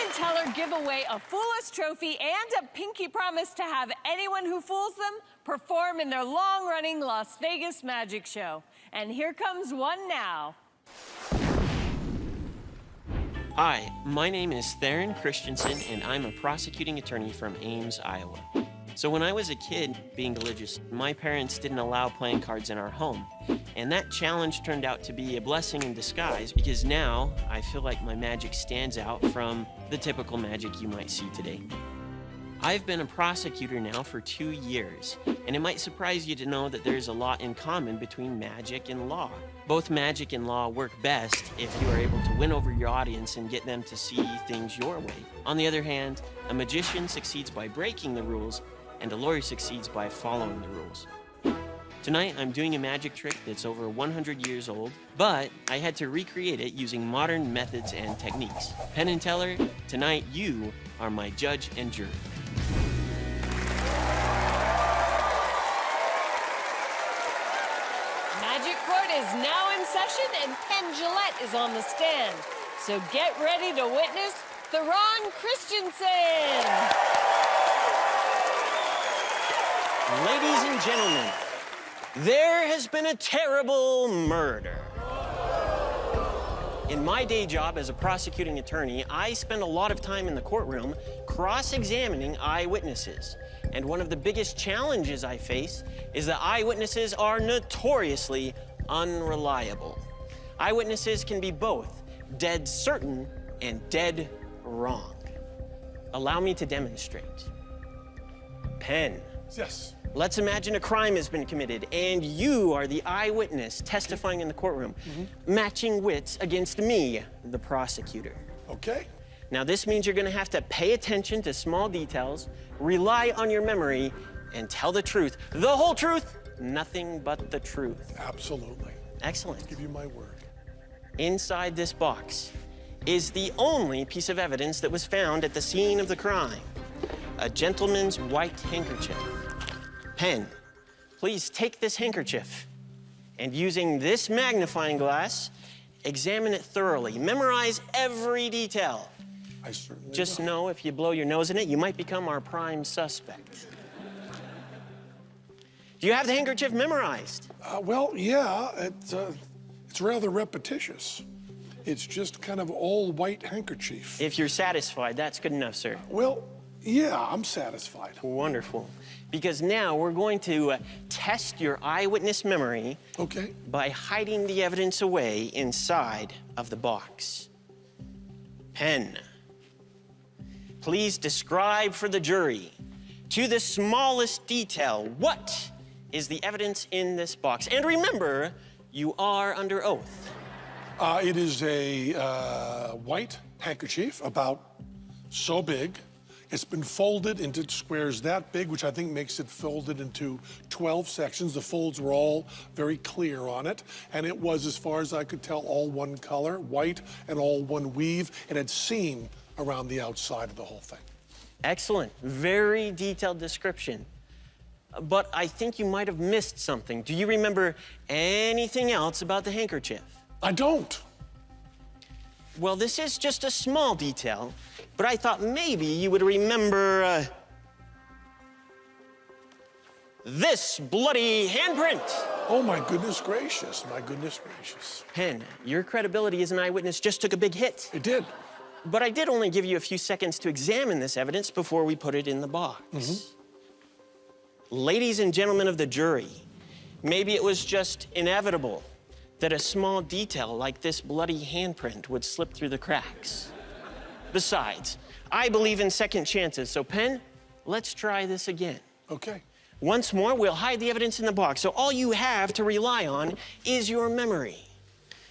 and Teller give away a Fool Us trophy and a pinky promise to have anyone who fools them perform in their long-running Las Vegas magic show. And here comes one now. Hi, my name is Theron Christensen, and I'm a prosecuting attorney from Ames, Iowa. So when I was a kid, being religious, my parents didn't allow playing cards in our home. And that challenge turned out to be a blessing in disguise, because now I feel like my magic stands out from the typical magic you might see today. I've been a prosecutor now for 2 years, and it might surprise you to know that there's a lot in common between magic and law. Both magic and law work best if you are able to win over your audience and get them to see things your way. On the other hand, a magician succeeds by breaking the rules, and a lawyer succeeds by following the rules. Tonight, I'm doing a magic trick that's over 100 years old, but I had to recreate it using modern methods and techniques. Penn Teller, tonight you are my judge and jury. Magic Court is now in session and Penn Gillette is on the stand. So get ready to witness Theron Christensen. Ladies and gentlemen, there has been a terrible murder. In my day job as a prosecuting attorney, I spend a lot of time in the courtroom cross-examining eyewitnesses. And one of the biggest challenges I face is that eyewitnesses are notoriously unreliable. Eyewitnesses can be both dead certain and dead wrong. Allow me to demonstrate. Penn. Yes. Let's imagine a crime has been committed, and you are the eyewitness testifying in the courtroom, matching wits against me, the prosecutor. Okay. Now, this means you're gonna have to pay attention to small details, rely on your memory, and tell the truth. The whole truth, nothing but the truth. Absolutely. Excellent. I'll give you my word. Inside this box is the only piece of evidence that was found at the scene of the crime: a gentleman's white handkerchief. Penn, please take this handkerchief and, using this magnifying glass, examine it thoroughly. Memorize every detail. I certainly Just will. know if you blow your nose in it, you might become our prime suspect. Do you have the handkerchief memorized? Well, yeah, it's rather repetitious. It's just kind of all white handkerchief. If you're satisfied, that's good enough, sir. Well, yeah, I'm satisfied. Wonderful. Because now we're going to test your eyewitness memory Okay. by hiding the evidence away inside of the box. Penn, please describe for the jury, to the smallest detail, what is the evidence in this box. And remember, you are under oath. It is a white handkerchief, about so big. It's been folded into squares that big, which I think makes it folded into 12 sections. The folds were all very clear on it. And it was, as far as I could tell, all one color, white, and all one weave. It had seam around the outside of the whole thing. Excellent. Very detailed description. But I think you might have missed something. Do you remember anything else about the handkerchief? I don't. Well, this is just a small detail, but I thought maybe you would remember this bloody handprint. Oh, my goodness gracious, my goodness gracious. Penn, your credibility as an eyewitness just took a big hit. It did. But I did only give you a few seconds to examine this evidence before we put it in the box. Ladies and gentlemen of the jury, maybe it was just inevitable that a small detail like this bloody handprint would slip through the cracks. Besides, I believe in second chances, so Penn, let's try this again. Okay. Once more, we'll hide the evidence in the box, so all you have to rely on is your memory.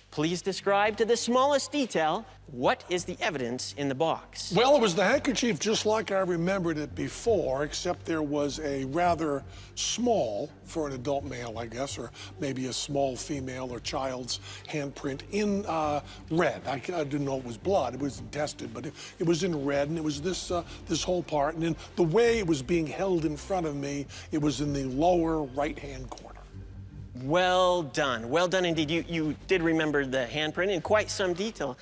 Please describe to the smallest detail what is the evidence in the box. Well, it was the handkerchief just like I remembered it before, except there was a rather small, for an adult male, I guess, or maybe a small female or child's handprint in red. I didn't know it was blood. It wasn't tested, but it was in red, and it was this whole part. And then the way it was being held in front of me, it was in the lower right-hand corner. Well done. Well done indeed. You did remember the handprint in quite some detail.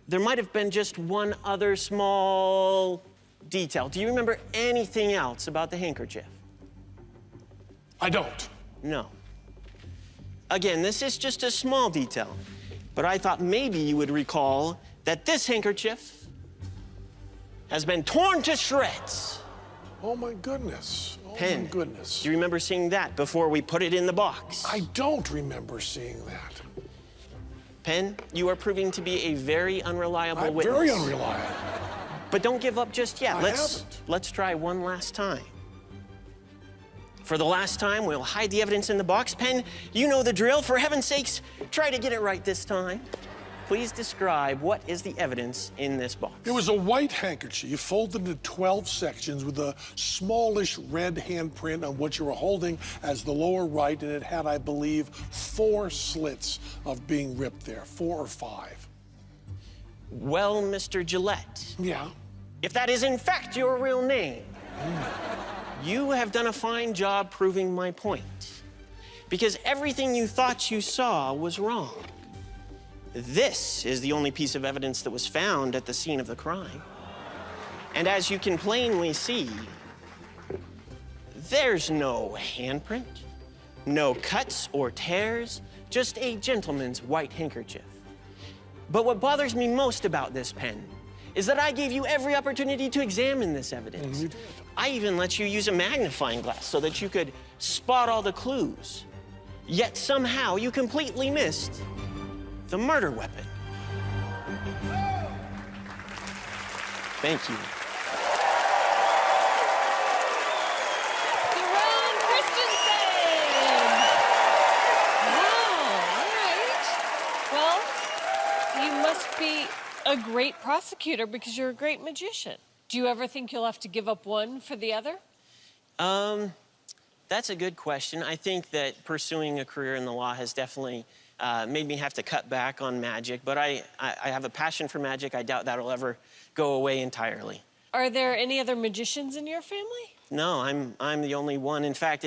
there might have been just one other small detail. Do you remember anything else about the handkerchief? I don't. No. Again, this is just a small detail, but I thought maybe you would recall that this handkerchief has been torn to shreds. Oh, my goodness. Oh, Penn, my goodness. do you remember seeing that before we put it in the box? I don't remember seeing that. Penn, you are proving to be a very unreliable witness. Very unreliable. But don't give up just yet. I haven't. Let's try one last time. For the last time, we'll hide the evidence in the box. Penn, you know the drill. For heaven's sakes, try to get it right this time. Please describe what is the evidence in this box. It was a white handkerchief folded into 12 sections with a smallish red handprint on what you were holding as the lower right, and it had, I believe, 4 slits of being ripped there, 4 or 5. Well, Mr. Gillette, Yeah. if that is in fact your real name, you have done a fine job proving my point. Because everything you thought you saw was wrong. This is the only piece of evidence that was found at the scene of the crime. And as you can plainly see, there's no handprint, no cuts or tears, just a gentleman's white handkerchief. But what bothers me most about this, Penn, is that I gave you every opportunity to examine this evidence. You did. I even let you use a magnifying glass so that you could spot all the clues. Yet somehow you completely missed the murder weapon. Thank you. Theron Christensen! Wow, all right. Well, you must be a great prosecutor because you're a great magician. Do you ever think you'll have to give up one for the other? That's a good question. I think that pursuing a career in the law has definitely made me have to cut back on magic, but I have a passion for magic. I doubt that'll ever go away entirely. Are there any other magicians in your family? No, I'm the only one. In fact,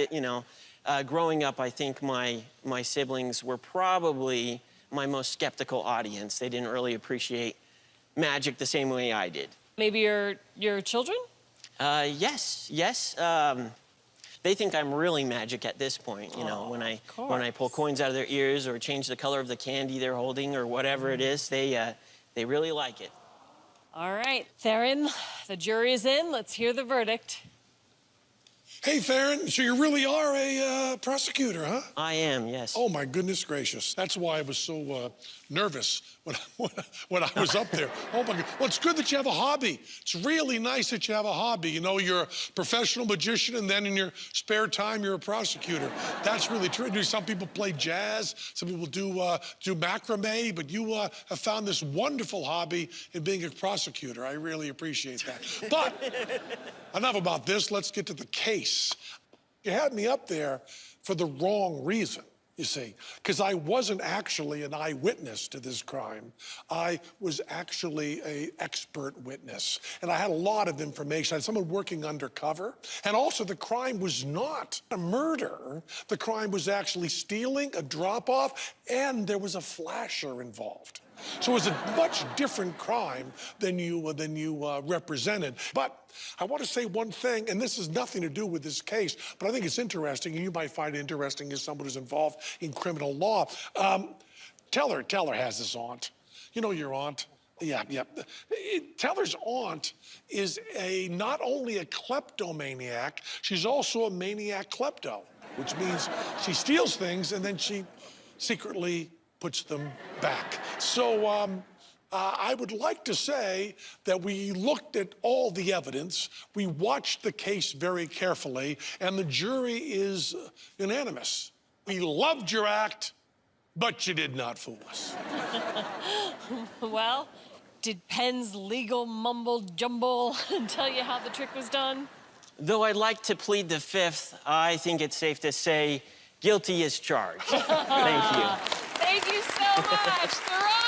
growing up, I think my siblings were probably my most skeptical audience. They didn't really appreciate magic the same way I did. Maybe your children? Yes. They think I'm really magic at this point, you know, when I pull coins out of their ears or change the color of the candy they're holding or whatever it is, they really like it. All right, Theron, the jury is in. Let's hear the verdict. Hey, Theron, so you really are a prosecutor, huh? I am, yes. Oh, my goodness gracious. That's why I was so nervous when I was up there. Oh, my God. Well, it's good that you have a hobby. It's really nice that you have a hobby. You know, you're a professional magician, and then in your spare time, you're a prosecutor. That's really true. Some people play jazz. Some people do macrame, but you have found this wonderful hobby in being a prosecutor. I really appreciate that. But enough about this. Let's get to the case. You had me up there for the wrong reason, you see, because I wasn't actually an eyewitness to this crime. I was actually an expert witness, and I had a lot of information. I had someone working undercover, and also the crime was not a murder. The crime was actually stealing, a drop-off, and there was a flasher involved. So it was a much different crime than you represented. But I want to say one thing, and this has nothing to do with this case, but I think it's interesting, and you might find it interesting as someone who's involved in criminal law. Teller has this aunt. You know your aunt? Yeah. Teller's aunt is not only a kleptomaniac, she's also a maniac klepto, which means she steals things and then she secretly puts them back. So I would like to say that we looked at all the evidence, we watched the case very carefully, and the jury is unanimous. We loved your act, but you did not fool us. Well, did Penn's legal mumble-jumble tell you how the trick was done? Though I'd like to plead the fifth, I think it's safe to say guilty as charged. Thank you. Thank you so much, Theron.